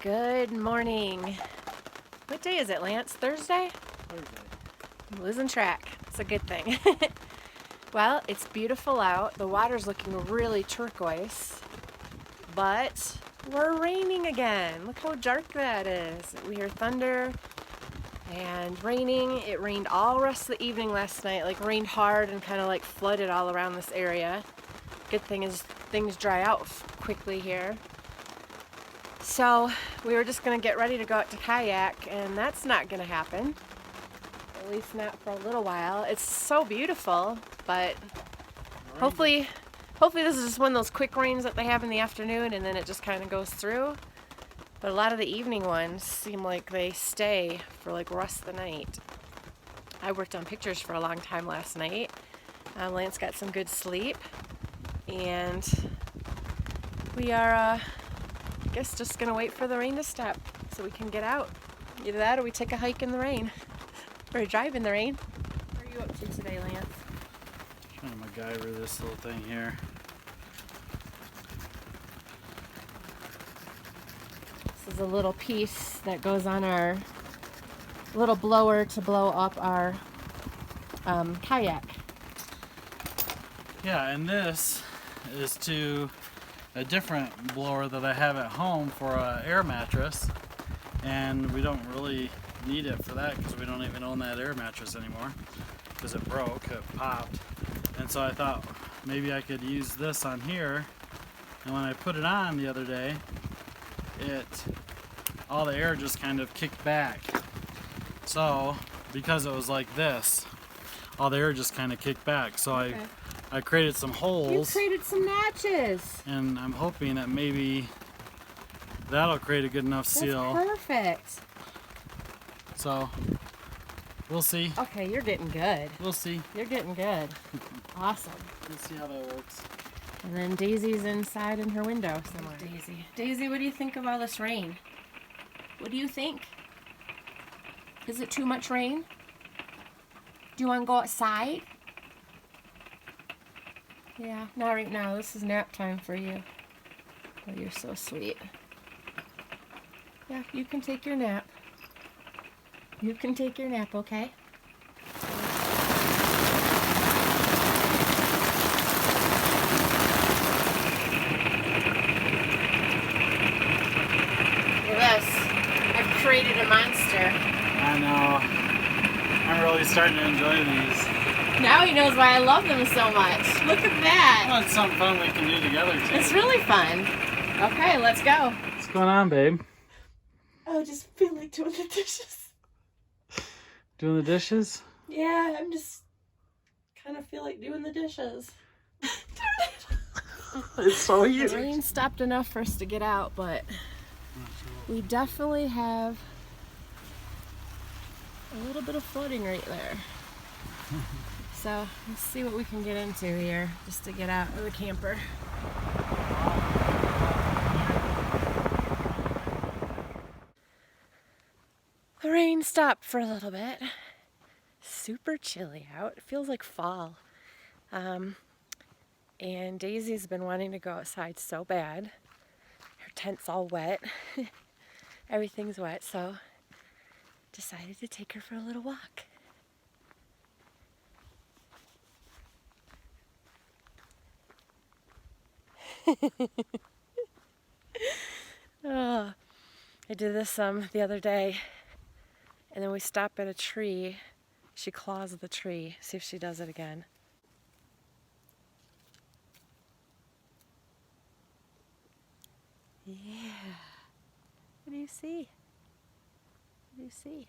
Good morning. What day is it, Lance? Thursday? Thursday. I'm losing track. It's a good thing. Well, it's beautiful out. The water's looking really turquoise, but we're raining again. Look how dark that is. We hear thunder and raining. It rained all rest of the evening last night, like rained hard and kind of like flooded all around this area. Good thing is things dry out quickly here. So we were just gonna get ready to go out to kayak, and that's not gonna happen. At least not for a little while. It's so beautiful, but hopefully this is just one of those quick rains that they have in the afternoon and then it just kind of goes through. But a lot of the evening ones seem like they stay for like the rest of the night. I worked on pictures for a long time last night. Lance got some good sleep, and we are I guess just gonna wait for the rain to stop so we can get out. Either that or we take a hike in the rain. Or drive in the rain. What are you up to today, Lance? Trying to MacGyver this little thing here. This is a little piece that goes on our little blower to blow up our kayak. Yeah, and this is to a different blower that I have at home for an air mattress, and we don't really need it for that because we don't even own that air mattress anymore because it broke, it popped. And so I thought maybe I could use this on here, and when I put it on the other day, all the air just kind of kicked back. So because it was like this, all the air just kind of kicked back. So Okay. I created some holes. You created some notches. And I'm hoping that maybe that'll create a good enough seal. That's perfect. So we'll see. Okay, you're getting good. We'll see. You're getting good. Awesome. We'll see how that works. And then Daisy's inside in her window somewhere. Daisy, what do you think of all this rain? What do you think? Is it too much rain? Do you want to go outside? Yeah, not right now. This is nap time for you. Oh, you're so sweet. Yeah, you can take your nap. You can take your nap, okay? Look at this. I've created a monster. I know. I'm really starting to enjoy these. Now he knows why I love them so much. Look at that. Well, it's something fun we can do together too. It's really fun. Okay, let's go. What's going on, babe? I just feel like doing the dishes. Doing the dishes? Yeah, I'm just kind of feel like doing the dishes. It's so huge. The rain stopped enough for us to get out, but we definitely have a little bit of flooding right there. So let's see what we can get into here just to get out of the camper. The rain stopped for a little bit. Super chilly out. It feels like fall. And Daisy's been wanting to go outside so bad. Her tent's all wet. Everything's wet, so decided to take her for a little walk. Oh, I did this the other day, and then we stop at a tree. She claws the tree. See if she does it again. Yeah. What do you see? What do you see?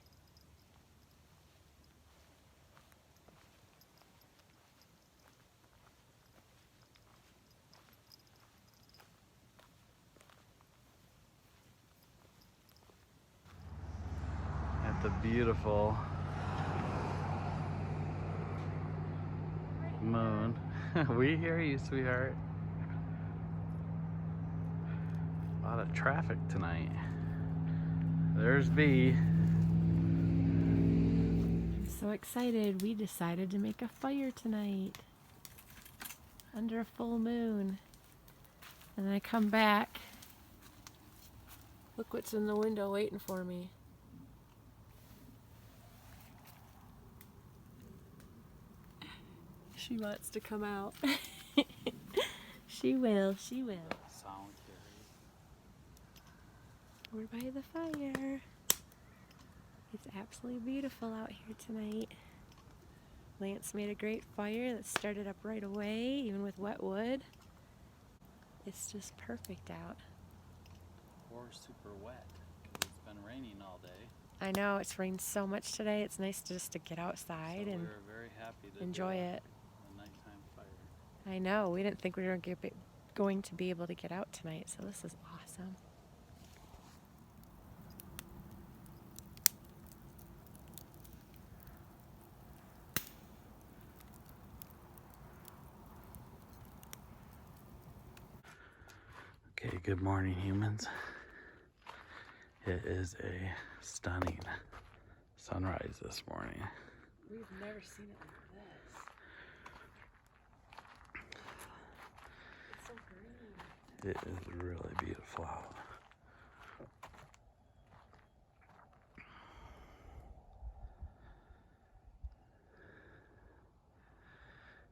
At the beautiful moon. We hear you, sweetheart. A lot of traffic tonight. There's B. I'm so excited. We decided to make a fire tonight under a full moon. And then I come back Look what's in the window waiting for me. She wants to come out. She will, she will. Solitary. We're by the fire. It's absolutely beautiful out here tonight. Lance made a great fire that started up right away, even with wet wood. It's just perfect out. Or super wet, because it's been raining all day. I know, it's rained so much today. It's nice just to get outside So and we were very happy to enjoy do it. a nighttime fire. I know, we didn't think we were going to be able to get out tonight, so this is awesome. Okay, good morning, humans. It is a stunning sunrise this morning. We've never seen it like this. It's so green. It is really beautiful out.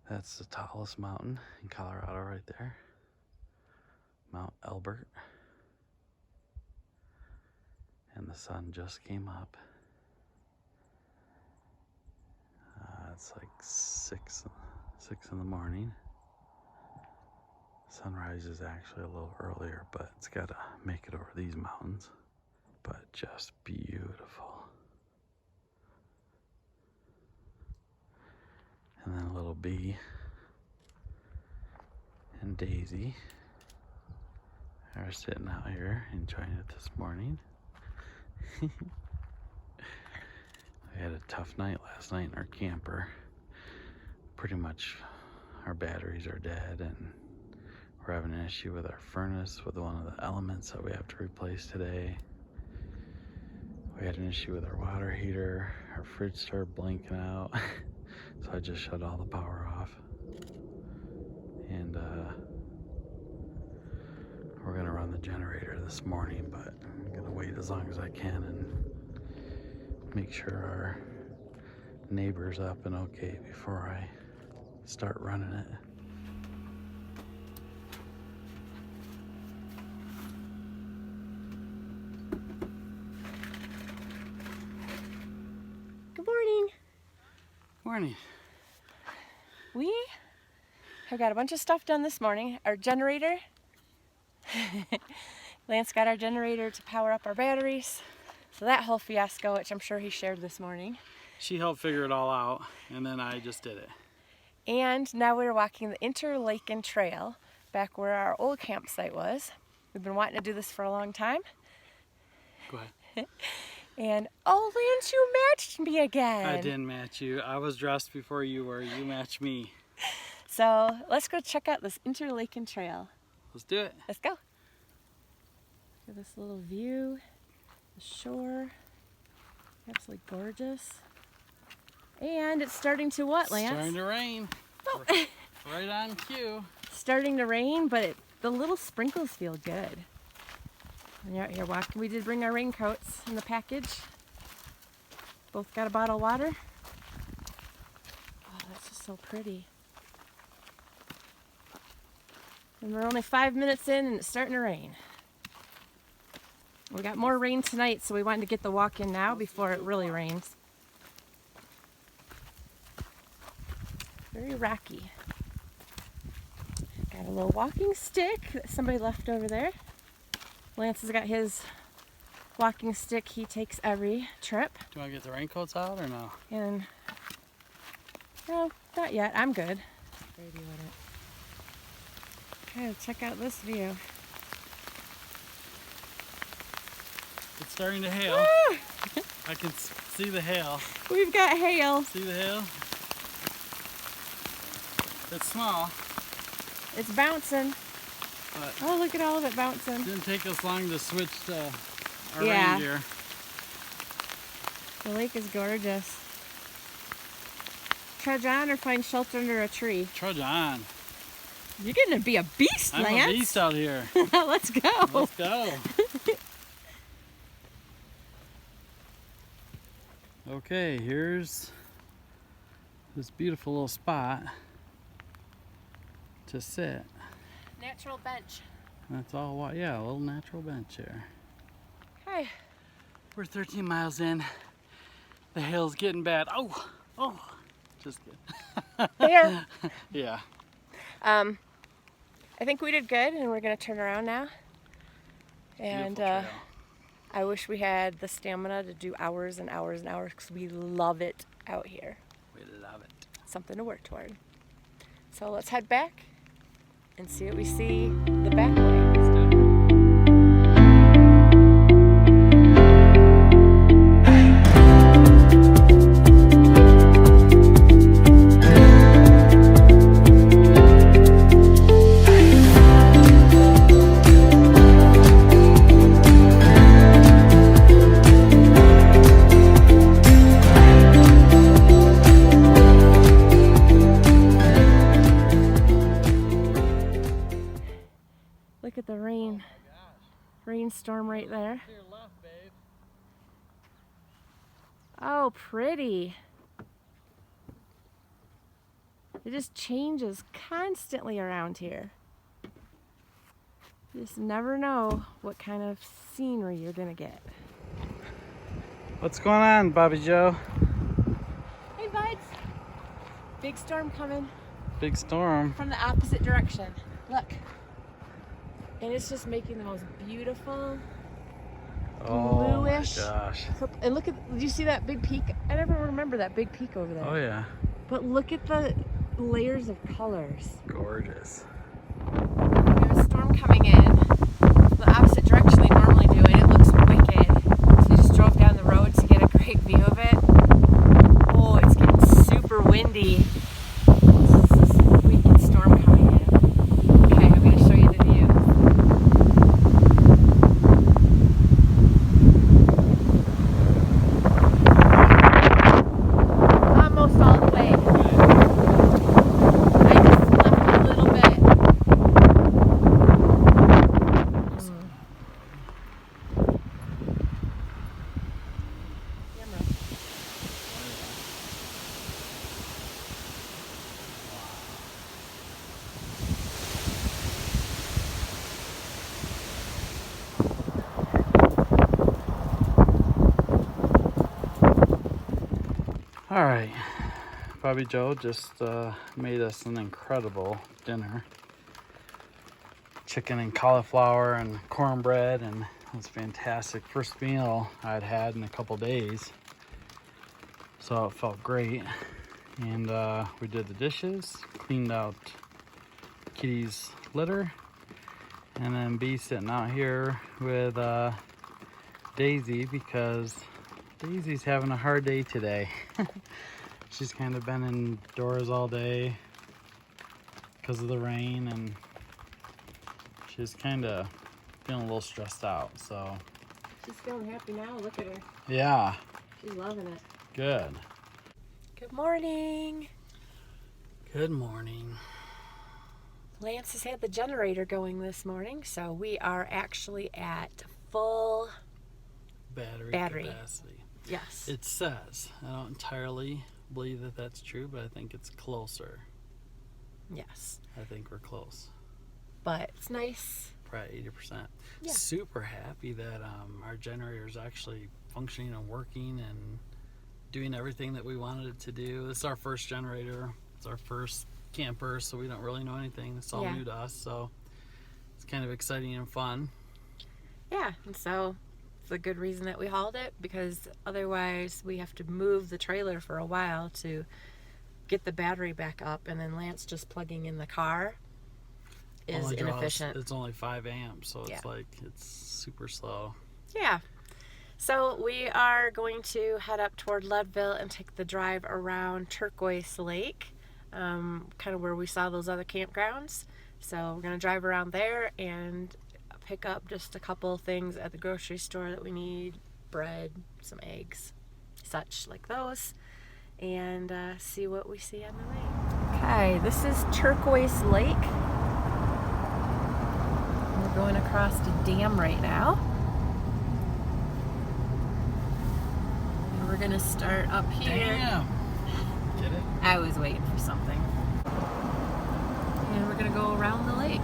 That's the tallest mountain in Colorado right there. Mount Elbert. And the sun just came up. It's like 6 in the morning. Sunrise is actually a little earlier, but it's got to make it over these mountains. But just beautiful. And then little Bee and Daisy are sitting out here enjoying it this morning. We had a tough night last night in our camper. Pretty much our batteries are dead, and we're having an issue with our furnace with one of the elements that we have to replace today. We had an issue with our water heater. Our fridge started blinking out. So I just shut all the power off. And we're gonna run the generator this morning, but I'm gonna wait as long as I can and make sure our neighbor's up and okay before I start running it. Good morning. Morning. We have got a bunch of stuff done this morning. Our generator. Lance got our generator to power up our batteries. So that whole fiasco, which I'm sure he shared this morning. She helped figure it all out, and then I just did it. And now we're walking the Interlaken Trail back where our old campsite was. We've been wanting to do this for a long time. Go ahead. And oh, Lance, you matched me again. I didn't match you. I was dressed before you were. You matched me. So let's go check out this Interlaken Trail. Let's do it. Let's go. Look at this little view, the shore, absolutely gorgeous. And it's starting to what, Lance? Starting to rain. Oh. Right on cue. Starting to rain, but the little sprinkles feel good. And you're out here walking. We did bring our raincoats in the package. Both got a bottle of water. Oh, that's just so pretty. And we're only 5 minutes in and it's starting to rain. We got more rain tonight, so we wanted to get the walk in now before it really rains. Very rocky. Got a little walking stick that somebody left over there. Lance has got his walking stick he takes every trip. Do you want to get the raincoats out or no? And, no, not yet. I'm good. Ready with it. Okay, check out this view. It's starting to hail. Ah! I can see the hail. We've got hail. See the hail? It's small. It's bouncing. But Oh, look at all of it bouncing. it didn't take us long to switch to our Yeah. reindeer. The lake is gorgeous. Trudge on or find shelter under a tree. Trudge on. You're getting to be a beast, I'm Lance. a beast out here. Let's go. Let's go. Okay, here's this beautiful little spot to sit. Natural bench. That's all, yeah, a little natural bench here. Okay. We're 13 miles in. The hail's getting bad. Oh, just kidding. There. Yeah. I think we did good, and we're gonna turn around now. And Beautiful trail. I wish we had the stamina to do hours and hours and hours because we love it out here. We love it. Something to work toward. So let's head back and see what we see the back way. Let's do it. Look at the rain. Rainstorm right there. To your left, babe. Oh, pretty. It just changes constantly around here. You just never know what kind of scenery you're gonna get. What's going on, Bobby Joe? Hey, buds. Big storm coming Big storm. from the opposite direction. Look. And it's just making the most beautiful Oh bluish. my gosh. And look at, did you see that big peak? I never remember that big peak over there. Oh yeah. But look at the layers of colors. Gorgeous. We have a storm coming in, the opposite direction we normally do, and it looks wicked. So we just drove down the road to get a great view of it. Oh, it's getting super windy. This is a wicked storm coming in. Okay, I'm going to show you the view. Almost all the way. I just left a little bit. Camera. All right. Bobby Joe just made us an incredible dinner. Chicken and cauliflower and cornbread, and it was fantastic. First meal I'd had in a couple days. So it felt great. And we did the dishes, cleaned out Kitty's litter, and then B sitting out here with Daisy because Daisy's having a hard day today. She's kind of been indoors all day because of the rain, and she's kind of feeling a little stressed out. So She's feeling happy now. Look at her. yeah, She's loving it. good. Good morning. Good morning. Lance has had the generator going this morning, so we are actually at full Battery capacity. yes. It says, I don't entirely believe that that's true, but I think it's closer. Yes. I think we're close. But it's nice. Probably 80%. Yeah. Super happy that our generator is actually functioning and working and doing everything that we wanted it to do. This is our first generator. It's our first camper, so we don't really know anything. It's all Yeah. new to us, so it's kind of exciting and fun. Yeah, and so it's a good reason that we hauled it, because otherwise we have to move the trailer for a while to get the battery back up, and then Lance just plugging in the car is Only draws- inefficient. It's only 5 amps, so it's Yeah. like it's super slow. Yeah. So we are going to head up toward Leadville and take the drive around Turquoise Lake, kind of where we saw those other campgrounds. So we're going to drive around there and pick up just a couple things at the grocery store that we need, bread, some eggs, such like those, and see what we see on the way. Okay, this is Turquoise Lake. We're going across the dam right now. We're gonna start up here. Damn. Get it? I was waiting for something. And we're gonna go around the lake.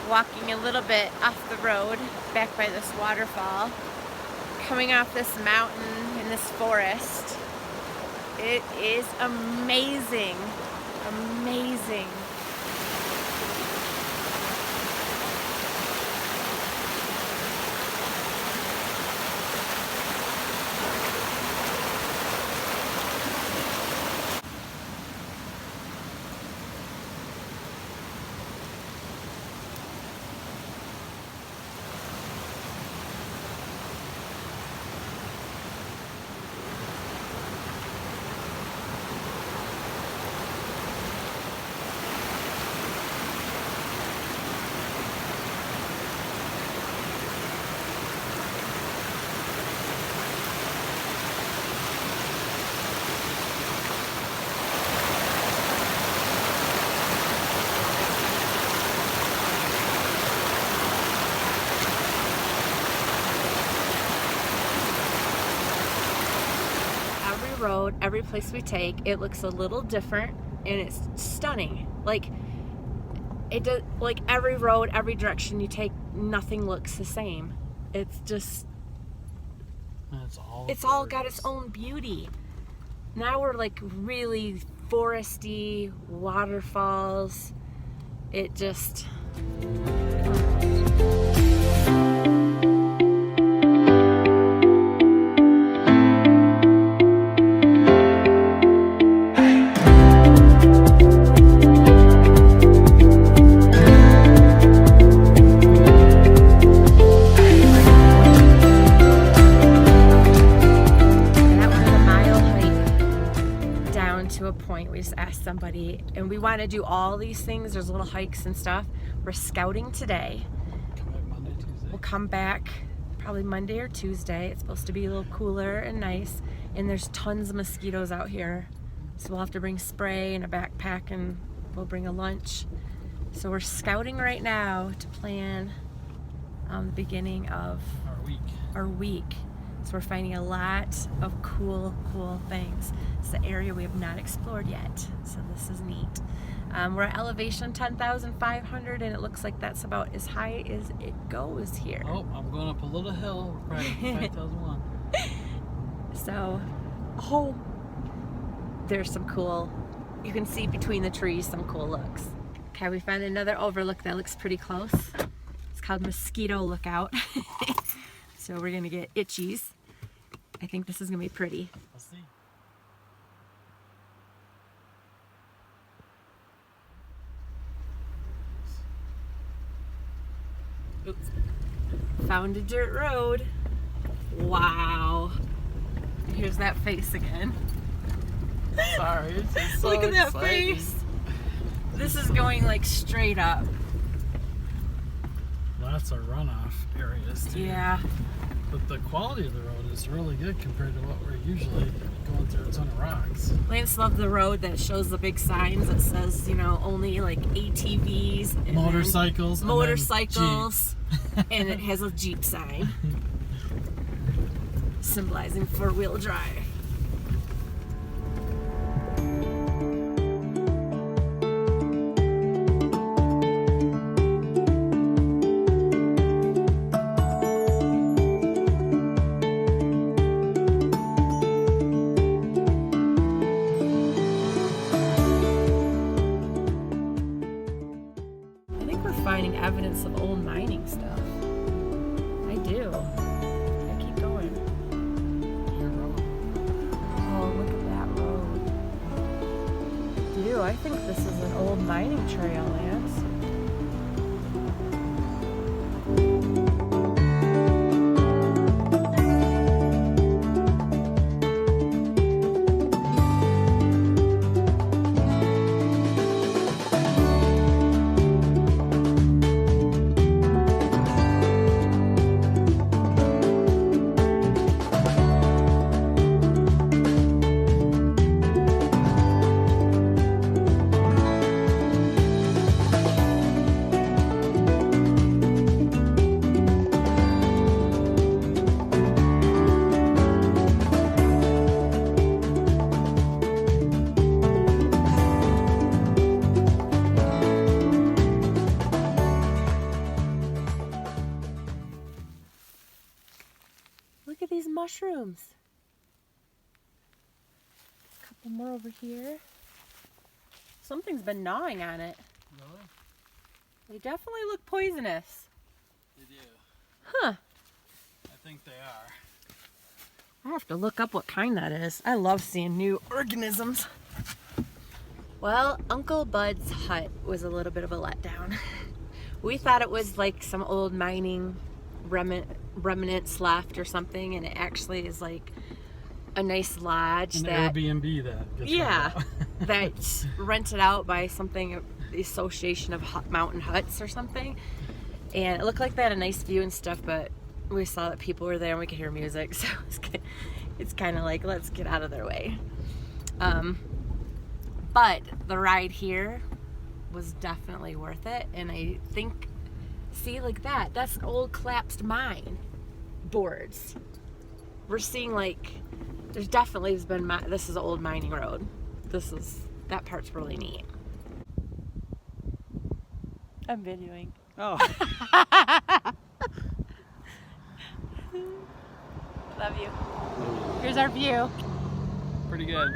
Walking a little bit off the road back by this waterfall, coming off this mountain in this forest. It is amazing, amazing. Road, every place we take, it looks a little different and it's stunning. Like it does, like every road, every direction you take, nothing looks the same. It's just it's all got its own beauty. Now we're like really foresty, waterfalls. It just somebody, and we want to do all these things. There's little hikes and stuff. We're scouting today. Come back Monday, Tuesday. We'll come back probably Monday or Tuesday. It's supposed to be a little cooler and nice, and there's tons of mosquitoes out here, so we'll have to bring spray and a backpack, and we'll bring a lunch. So we're scouting right now to plan the beginning of our week. So we're finding a lot of cool things. It's the area we have not explored yet, so this is neat. We're at elevation 10,500, and it looks like that's about as high as it goes here. Oh, I'm going up a little hill, right at 5,001. So, there's some cool, you can see between the trees some cool looks. Okay, we found another overlook that looks pretty close. It's called Mosquito Lookout. So we're gonna get itchies. I think this is gonna be pretty. We'll see. Oops. Found a dirt road. Wow. Here's that face again. Sorry, it's just so Look at that exciting. face. This is going like straight up. Lots of runoff areas too. Yeah. But the quality of the road is really good compared to what we're usually going through. A ton of rocks. Lance loved the road that shows the big signs that says, you know, only like ATVs, and Motorcycles. motorcycles, and it has a Jeep sign symbolizing four-wheel drive. Finding evidence of old mining stuff. I do. I keep going. You're wrong. Oh, look at that road. Dude, I think this is an old mining trail, Lance. Look at these mushrooms. A couple more over here. Something's been gnawing on it. Really? They definitely look poisonous. They do. Huh. I think they are. I have to look up what kind that is. I love seeing new organisms. Well, Uncle Bud's hut was a little bit of a letdown. We thought it was like some old mining remnants left or something, and it actually is like a nice lodge An that Airbnb that gets yeah, rented out. that's rented out by something, the Association of Mountain Huts or something. And it looked like they had a nice view and stuff, but we saw that people were there and we could hear music, so it's kind of like, let's get out of their way. But the ride here was definitely worth it, and I think, see, like that's an old collapsed mine boards. We're seeing like, there's definitely been, this is an old mining road. That part's really neat. I'm videoing. Oh. Love you. Here's our view. Pretty good.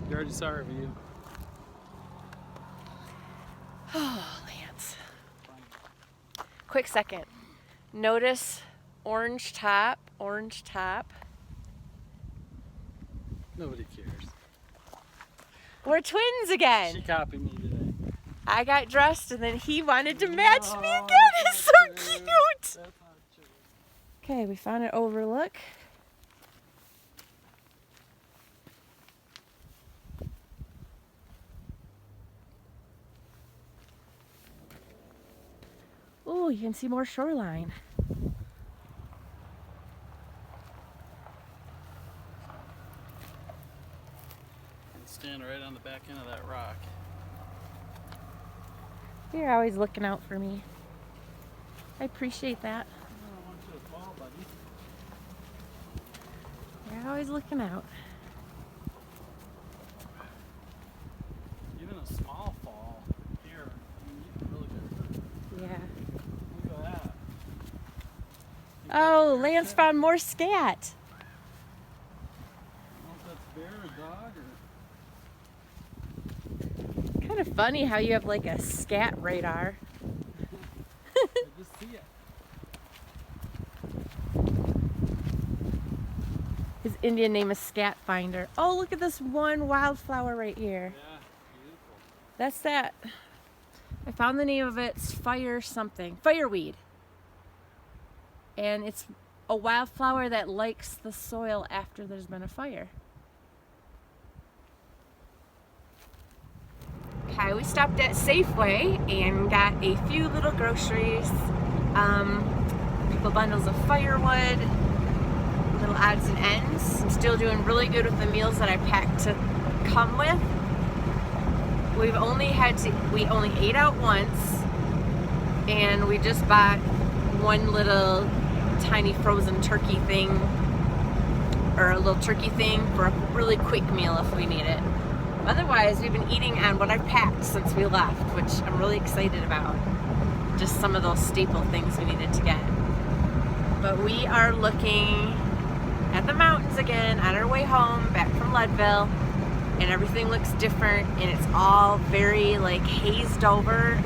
You already saw our view. Oh, Lance. Quick second. Notice orange top. Nobody cares. We're twins again. She copied me today. I got dressed and then he wanted to match me again. It's so cute. That's not true. Okay, we found an overlook. Oh, you can see more shoreline. And stand right on the back end of that rock. You're always looking out for me. I appreciate that. I don't want you to fall, buddy. You're always looking out. Even a small fall here, I mean, you can really get hurt. Yeah. Look at that. Oh, Lance found more scat. I don't know if that's bear or dog or... Kind of funny how you have like a scat radar. I just see it. His Indian name is Scat Finder. Oh, look at this one wildflower right here. Yeah, beautiful. That's that. I found the name of it. It's fireweed. And it's a wildflower that likes the soil after there's been a fire. Okay, we stopped at Safeway and got a few little groceries, a couple bundles of firewood, little odds and ends. I'm still doing really good with the meals that I packed to come with. We only ate out once, and we just bought one little tiny frozen turkey thing, or a little turkey thing for a really quick meal if we need it. Otherwise, we've been eating on what I've packed since we left, which I'm really excited about. Just some of those staple things we needed to get. But we are looking at the mountains again on our way home, back from Leadville, and everything looks different, and it's all very like hazed over,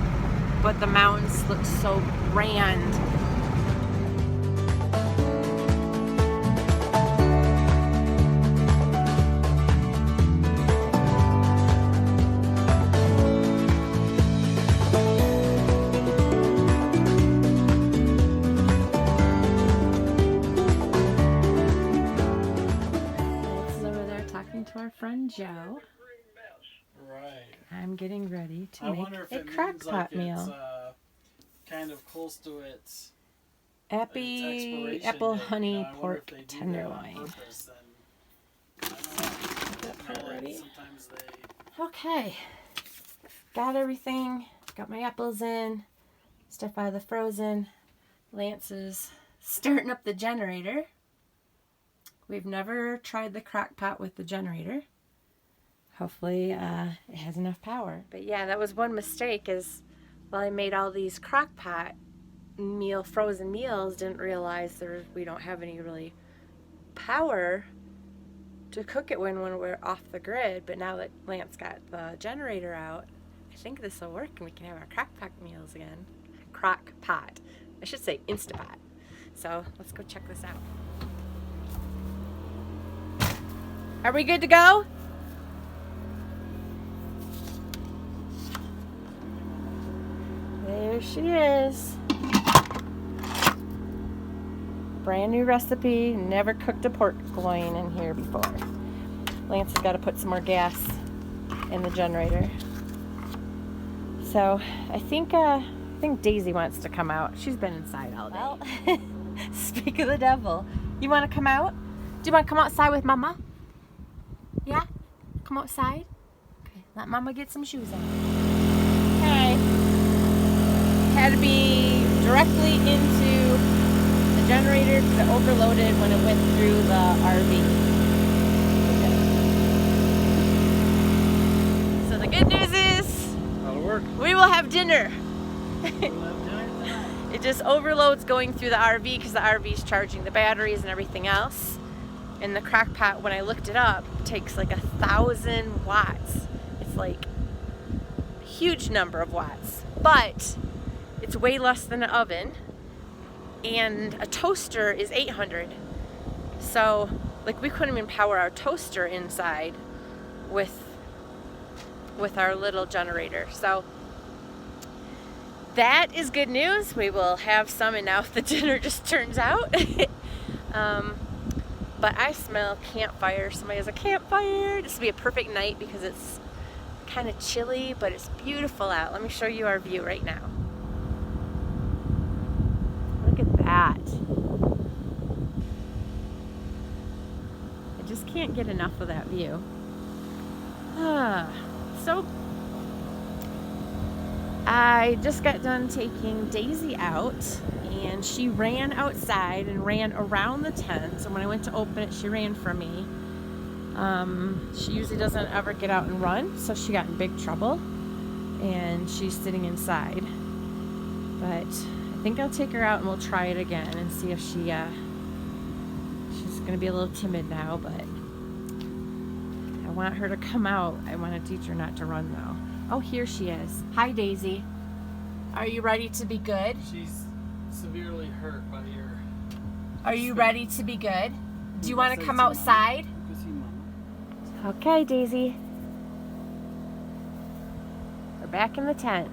but the mountains look so grand. To our friend Joe. Right. I'm getting ready to I make wonder if a it crock means pot like meal. it's kind of close to its Apple expiration honey date. I wonder pork if they do tenderloin. that on purpose, and I don't That part know. Like ready? sometimes they... Okay, got everything. Got my apples in. Stuff out of the frozen. Lance is starting up the generator. We've never tried the crock pot with the generator. Hopefully it has enough power. But yeah, that was one mistake is while I made all these crock pot frozen meals, didn't realize we don't have any really power to cook it when we're off the grid. But now that Lance got the generator out, I think this will work and we can have our crock pot meals again. Crock pot. I should say Instapot. So let's go check this out. Are we good to go? There she is. Brand new recipe. Never cooked a pork loin in here before. Lance has got to put some more gas in the generator. So I think Daisy wants to come out. She's been inside all day. Well, speak of the devil. You want to come out? Do you want to come outside with Mama? Yeah? Come outside? Okay, let Mama get some shoes on. Okay. Had to be directly into the generator because it overloaded when it went through the RV. Okay. So the good news is That'll work. we will have dinner. We'll have dinner tonight. It just overloads going through the RV because the RV is charging the batteries and everything else. And the crock pot, when I looked it up, takes like 1,000 watts. It's like a huge number of watts. But it's way less than an oven. And a toaster is 800. So, like, we couldn't even power our toaster inside with our little generator. So, that is good news. We will have some, and now if the dinner just turns out. But I smell campfire. Somebody has a campfire. This will be a perfect night because it's kind of chilly, but it's beautiful out. Let me show you our view right now. Look at that. I just can't get enough of that view. So I just got done taking Daisy out, and she ran outside and ran around the tent. So when I went to open it, she ran from me. She usually doesn't ever get out and run, so she got in big trouble, and she's sitting inside. But I think I'll take her out and we'll try it again and see if she's going to be a little timid now, but I want her to come out. I want to teach her not to run though. Oh, here she is. Hi, Daisy. Are you ready to be good? She's severely hurt by your... Are you ready to be good? Do you want to come outside? Okay, Daisy. We're back in the tent.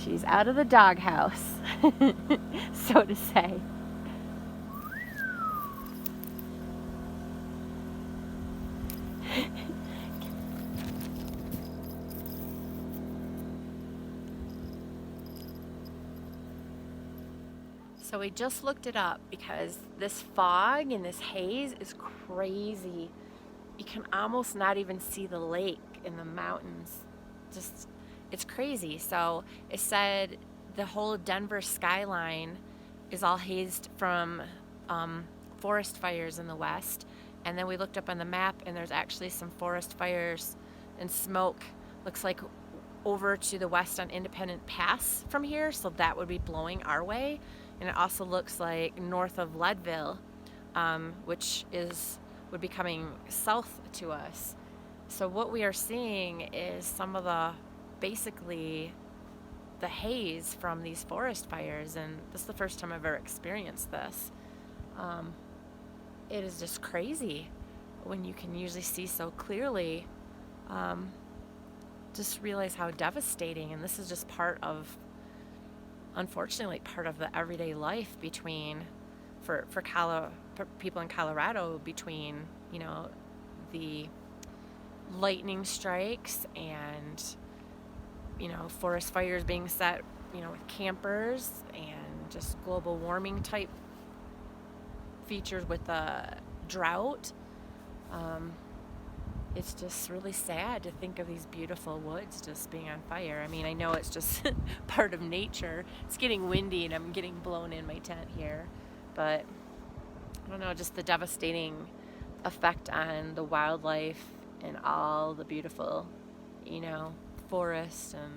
She's out of the doghouse, so to say. So we just looked it up because this fog and this haze is crazy. You can almost not even see the lake in the mountains. Just, it's crazy. So it said the whole Denver skyline is all hazed from forest fires in the west. And then we looked up on the map and there's actually some forest fires and smoke. Looks like over to the west on Independent Pass from here. So that would be blowing our way. And it also looks like north of Leadville, which would be coming south to us. So what we are seeing is some of basically the haze from these forest fires, and this is the first time I've ever experienced this. It is just crazy when you can usually see so clearly. Just realize how devastating, and this is just unfortunately part of the everyday life for people in Colorado, between the lightning strikes and forest fires being set with campers and just global warming type features with the drought. It's just really sad to think of these beautiful woods just being on fire. I mean, I know it's just part of nature. It's getting windy and I'm getting blown in my tent here. But I don't know, just the devastating effect on the wildlife and all the beautiful, forest. And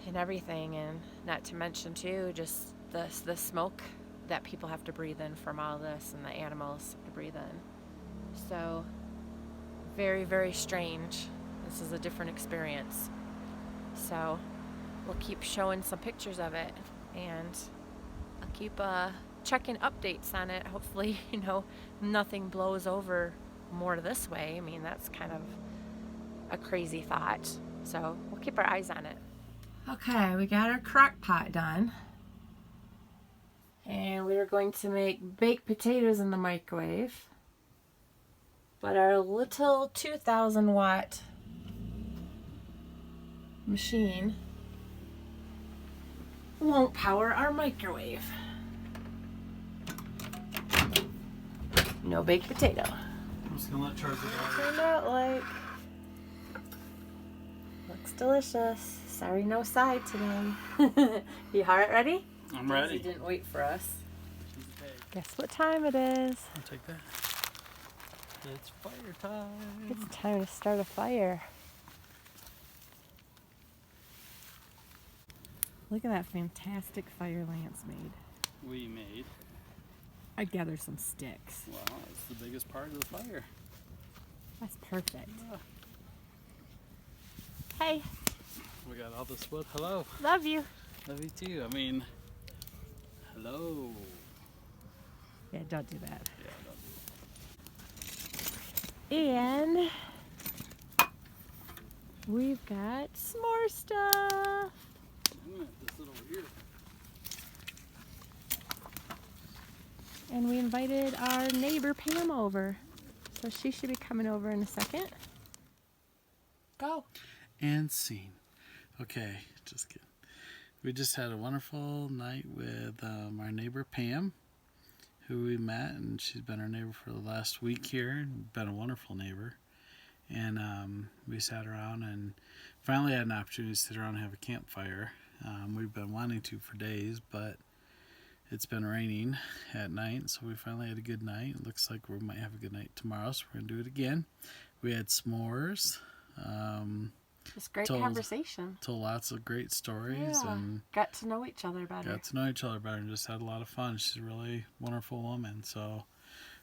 and everything, and not to mention too just the smoke that people have to breathe in from all this, and the animals have to breathe in. So very, very strange. This is a different experience. So we'll keep showing some pictures of it, and I'll keep checking updates on it. Hopefully, nothing blows over more this way. I mean, that's kind of a crazy thought. So we'll keep our eyes on it. Okay, we got our crock pot done. And we are going to make baked potatoes in the microwave. But our little 2,000 watt machine won't power our microwave. No baked potato. I'm just gonna let charge it out. Turned out like. Looks delicious. Sorry, no side today. You heart ready? I'm ready. He didn't wait for us. Okay, Guess what time it is? I'll take that. It's fire time. It's time to start a fire. Look at that fantastic fire Lance made. We made. I gathered some sticks. Well, it's the biggest part of the fire. That's perfect. Yeah. Hey, We got all this wood. Hello. love you. Love you too. I mean, hello. Yeah, don't do that. Yeah, And we've got some more stuff. I'm gonna put this little over here. And we invited our neighbor Pam over. So she should be coming over in a second. Go. And scene. Okay, just kidding. We just had a wonderful night with our neighbor Pam, who we met, and she's been our neighbor for the last week here, and been a wonderful neighbor. And we sat around and finally had an opportunity to sit around and have a campfire. We've been wanting to for days, but it's been raining at night, so we finally had a good night. It looks like we might have a good night tomorrow, so we're going to do it again. We had s'mores. Just great conversation. Told lots of great stories, Yeah. and Got to know each other better. got to know each other better, and just had a lot of fun. She's a really wonderful woman. So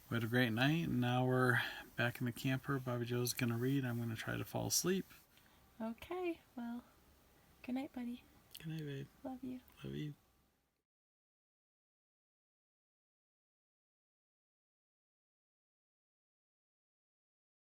we had a great night, and now we're back in the camper. Bobby Joe's going to read. I'm going to try to fall asleep. Okay, well, good night, buddy. Good night, babe. Love you. Love you.